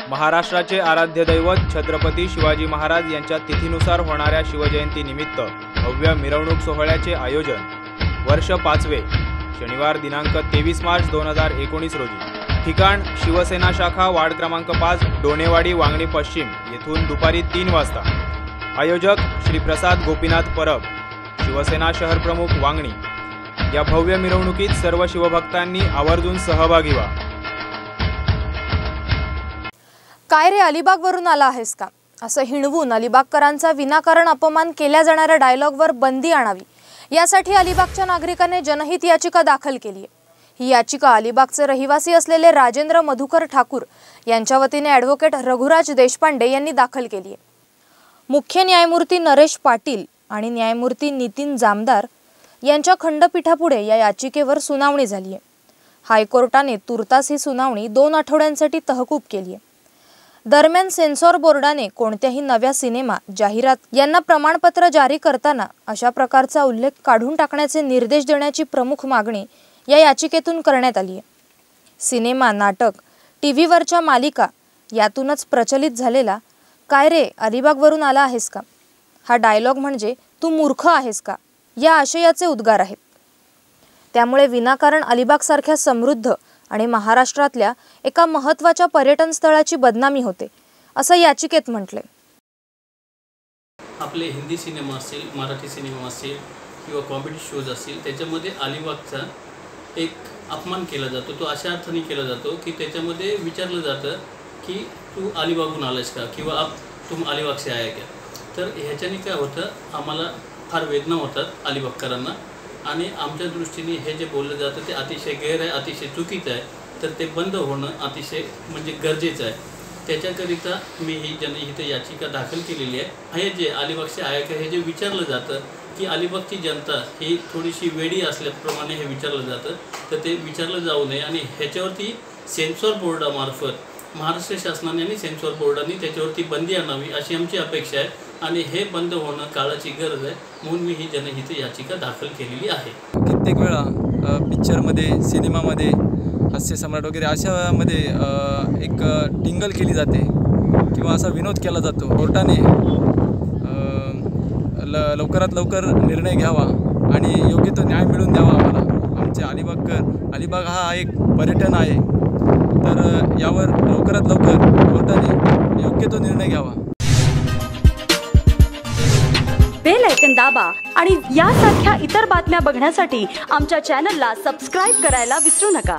महाराष्ट्राचे आराध्य दैवत छत्रपती शिवाजी महाराज यांच्या तिथीनुसार होणाऱ्या शिवजयंती निमित्त भव्य मिरवणूक सोहळ्याचे आयोजन वर्ष 5वे शनिवार दिनांक 23 मार्च 2019 रोजी। ठिकाण शिवसेना शाखा वार्ड क्रमांक 5 डोनेवाडी वांगणी पश्चिम येथून दुपारी 3 वाजता। आयोजक श्री प्रसाद गोपीनाथ परब, शिवसेना शहर प्रमुख वांगणी। या भव्य मिरवणुकीत सर्व शिवभक्तांनी आवर्जून सहभागी व्हा। काय रे अलिबागवरून आला आहेस का असं हिणवून अलिबागकरांचा विनाकारण अपमान केल्या जाणाऱ्या डायलॉगवर बंदी आणावी यासाठी अलिबागच्या नागरिकांनी जनहित याचिका दाखल केली आहे। ही याचिका अलिबागचे रहिवासी असलेले राजेंद्र मधुकर ठाकूर यांच्या वतीने ॲडव्होकेट रघुराज देशपांडे यांनी दाखल केली आहे। मुख्य न्यायमूर्ती नरेश पाटील आणि न्यायमूर्ती नितीन जामदार यांच्या खंडपीठापुढे या याचिकेवर सुनावणी झाली आहे। हायकोर्टाने तुर्तास ही सुनावणी 2 आठवड्यांसाठी तहकूब केली आहे। दरम्यान सेन्सॉर बोर्डाने कोणत्याही नव्या सिनेमा, जाहिरात यांना प्रमाणपत्र जारी करताना अशा प्रकारचा उल्लेख काढून टाकण्याचे निर्देश देण्याची प्रमुख मागणी या याचिकेतून करण्यात आली आहे। सिनेमा, नाटक, टीव्हीवरच्या मालिका यातूनच प्रचलित झालेला काय रे अलिबागवरून आला आहेस का हा डायलॉग म्हणजे तू मूर्ख आहेस का या आशयाचे उद्गार आहेत। त्यामुळे विनाकारण अलिबागसारख्या समृद्ध आणि महाराष्ट्रातल्या एका महत्त्वाच्या पर्यटन स्थळाची बदनामी होते असं याचिकेत म्हटले। आपले हिंदी सिनेमा असेल, मराठी सिनेमा असेल किंवा कॉमेडी शोज असेल त्याच्यामध्ये अलिबागचा एक अपमान केला जातो। तो अशा अर्थाने केला जातो की त्याच्यामध्ये विचारलं जातं की तू अलिबागहून आलास का किंवा तुम अलिबाग से आया क्या। तर ह्याच्याने काय होतं, आम्हाला फार वेदना होतात अलिबागकरांना आणि आमच्या दृष्टीने हे जे बोललं जातं ते अतिशय गैर आहे, अतिशय चुकीचं आहे। तर ते बंद होणं अतिशय म्हणजे गरजेचं आहे। त्याच्याकरिता मी ही जनहित याचिका दाखल केलेली आहे। हे जे अलिबागचे आहे का हे जे विचारलं जातं की अलिबागची जनता ही थोडीशी वेडी असल्याप्रमाणे हे विचारलं जातं, तर ते विचारलं जाऊ नये आणि ह्याच्यावरती सेन्सॉर बोर्डामार्फत महाराष्ट्र शासनाने आणि सेन्सॉर बोर्डाने त्याच्यावरती बंदी आणावी अशी आमची अपेक्षा आहे आणि हे बंद होणं काळाची गरज आहे, म्हणून मी ही जनहित याचिका दाखल केलेली आहे। कित्येक वेळा पिक्चरमध्ये, सिनेमामध्ये, हास्य सम्राट वगैरे अशामध्ये एक टिंगल केली जाते किंवा असा विनोद केला जातो। कोर्टाने लवकरात लवकर निर्णय घ्यावा आणि योग्य तो न्याय मिळवून द्यावा आम्हाला। आमचे अलिबाग हा एक पर्यटन आहे, तर यावर लवकरात लवकर कोर्टाने योग्य तो निर्णय घ्यावा। बेल आयकॉन दाबा आणि यासारख्या इतर बातम्या बघण्यासाठी आमच्या चॅनलला सबस्क्राइब करायला विसरू नका।